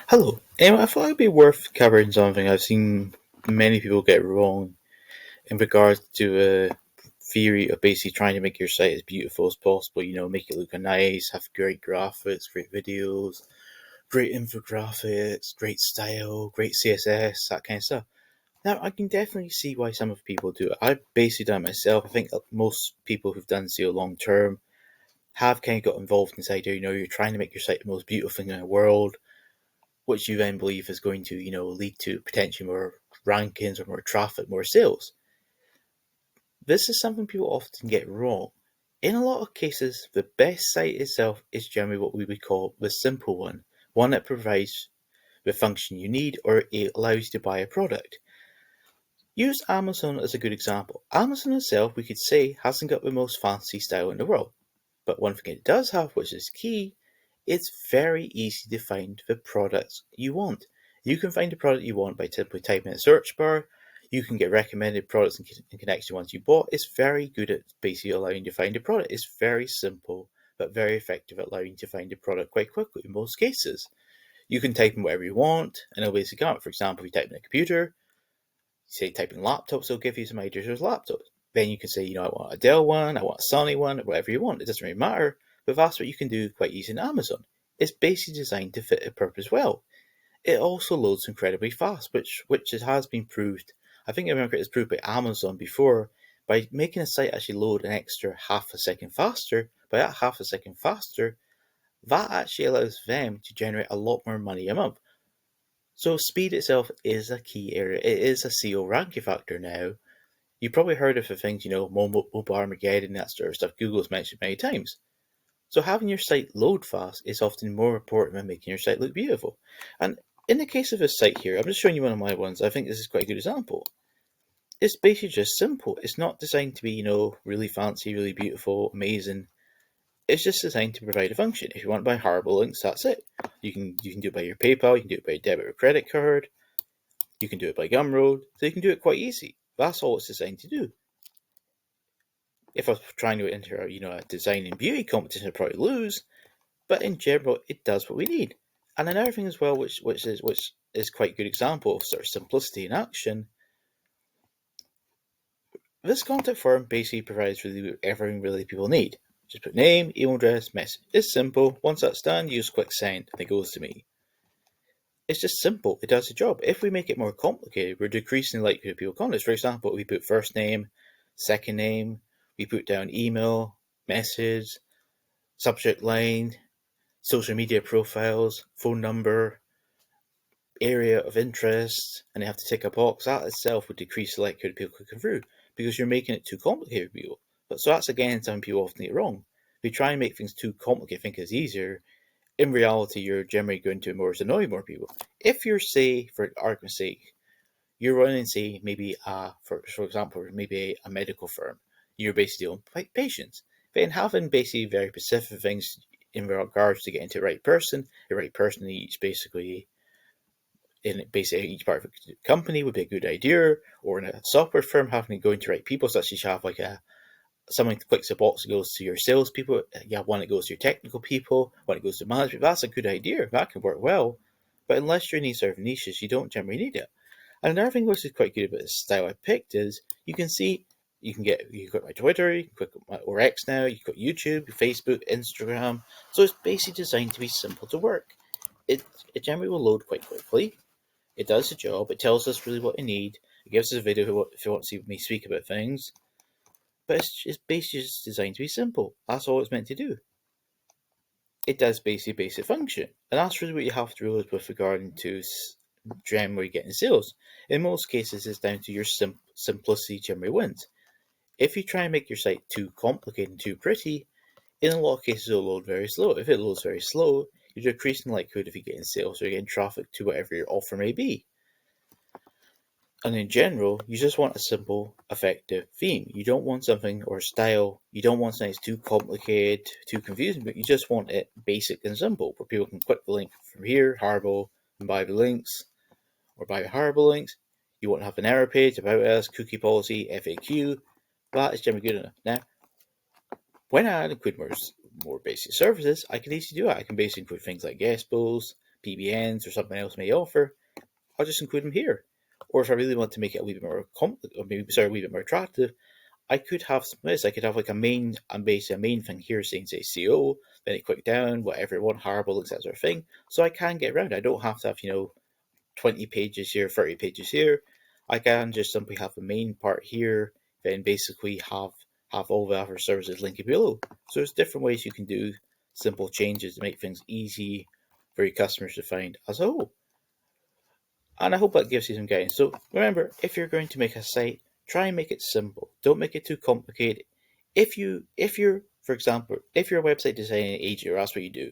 Hello. I thought it'd be worth covering something I've seen many people get wrong in regards to a theory of basically trying to make your site as beautiful as possible. Make it look nice, have great graphics, great videos, great infographics, great style, great CSS, that kind of stuff. Now, I can definitely see why some of people do it. I've basically done it myself. I think most people who've done SEO long term have kind of got involved in this idea. You're trying to make your site the most beautiful thing in the world, which you then believe is going to, lead to potentially more rankings or more traffic, more sales. This is something people often get wrong. In a lot of cases, the best site itself is generally what we would call the simple one that provides the function you need or it allows you to buy a product. Use Amazon as a good example. Amazon itself, we could say, hasn't got the most fancy style in the world. But one thing it does have, which is key, it's very easy to find the products you want. You can find the product you want by simply typing in a search bar. You can get recommended products in connection to ones you bought. It's very good at basically allowing you to find a product. It's very simple, but very effective at allowing you to find a product quite quickly in most cases. You can type in whatever you want, and it'll basically come up. For example, if you type in a computer, say type in laptops, it'll give you some ideas of laptops. Then you can say, I want a Dell one, I want a Sony one, whatever you want. It doesn't really matter. But that's what you can do quite easy in Amazon. It's basically designed to fit a purpose well. It also loads incredibly fast, which it has been proved. I think I remember it was proved by Amazon before by making a site actually load an extra half a second faster. By that half a second faster, that actually allows them to generate a lot more money a month. So speed itself is a key area. It is a SEO ranking factor now. You probably heard of the things, Mobile Armageddon, that sort of stuff Google's mentioned many times. So having your site load fast is often more important than making your site look beautiful. And in the case of this site here, I'm just showing you one of my ones. I think this is quite a good example. It's basically just simple. It's not designed to be, really fancy, really beautiful, amazing. It's just designed to provide a function. If you want to buy hyperlinks, that's it. You can do it by your PayPal, you can do it by a debit or credit card, you can do it by Gumroad, so you can do it quite easy. That's all it's designed to do. If I was trying to enter, a design and beauty competition, I'd probably lose. But in general, it does what we need. And another thing as well, which is quite a good example of sort of simplicity in action. This contact form basically provides really everything really people need. Just put name, email address, message. It's simple. Once that's done, you just click send, and it goes to me. It's just simple. It does the job. If we make it more complicated, we're decreasing the likelihood of people contact. For example, we put first name, second name, we put down email, message, subject line, social media profiles, phone number, area of interest, and they have to tick a box. That itself would decrease the likelihood of people clicking through because you're making it too complicated for people. But so that's again something people often get wrong. If you try and make things too complicated, think it's easier. In reality, you're generally going to more annoy more people. If you're, say, for argument's sake, you're running, say, maybe for example, maybe a medical firm. You're basically dealing with patients. Then having basically very specific things in regards to getting to the right person needs basically in basically each part of the company would be a good idea. Or in a software firm, having to go into the right people, such as you have like someone clicks a box that goes to your salespeople. You have one that goes to your technical people, one that goes to management. That's a good idea. That can work well. But unless you're in these sort of niches, you don't generally need it. And another thing which is quite good about the style I picked is you can see you've got my Twitter, you can click my or X now, you've got YouTube, Facebook, Instagram. So it's basically designed to be simple to work. It it generally will load quite quickly. It does the job. It tells us really what we need. It gives us a video if you want to see me speak about things. But it's basically just designed to be simple. That's all it's meant to do. It does basically basic function. And that's really what you have to realize with regarding to generally getting sales. In most cases, it's down to your simplicity generally wins. If you try and make your site too complicated and too pretty, in a lot of cases it'll load very slow. If it loads very slow, you're decreasing the likelihood of you getting sales or getting traffic to whatever your offer may be. And in general, you just want a simple, effective theme. You don't want something or style. You don't want something that's too complicated, too confusing, but you just want it basic and simple, where people can click the link from here, Haribo, and buy the links, or buy the Haribo links. You want to have an error page about us, cookie policy, FAQ. That is generally good enough. Now, when I include more basic services, I can easily do that. I can basically include things like guest posts, PBNs or something else may offer, I'll just include them here. Or if I really want to make it a wee bit more a wee bit more attractive, I could have some of this. I could have like a main, and basically a main thing here saying say CO, then I click down, whatever I want, Haribo, that sort of thing. So I can get around. I don't have to have 20 pages here, 30 pages here. I can just simply have the main part here, then basically have all the other services linked below. So there's different ways you can do simple changes to make things easy for your customers to find as a whole. And I hope that gives you some guidance. So remember, if you're going to make a site, try and make it simple. Don't make it too complicated. If you're, for example, if you're a website designing agent, or that's what you do,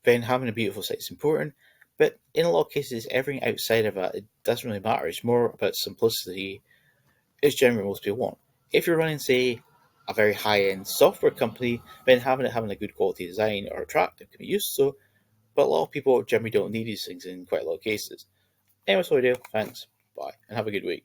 then having a beautiful site is important. But in a lot of cases, everything outside of that, it doesn't really matter. It's more about simplicity, is generally what most people want. If you're running, say, a very high-end software company, then having a good quality design or attractive can be useful. But a lot of people generally don't need these things in quite a lot of cases. Anyway, that's what I do. Thanks. Bye. And have a good week.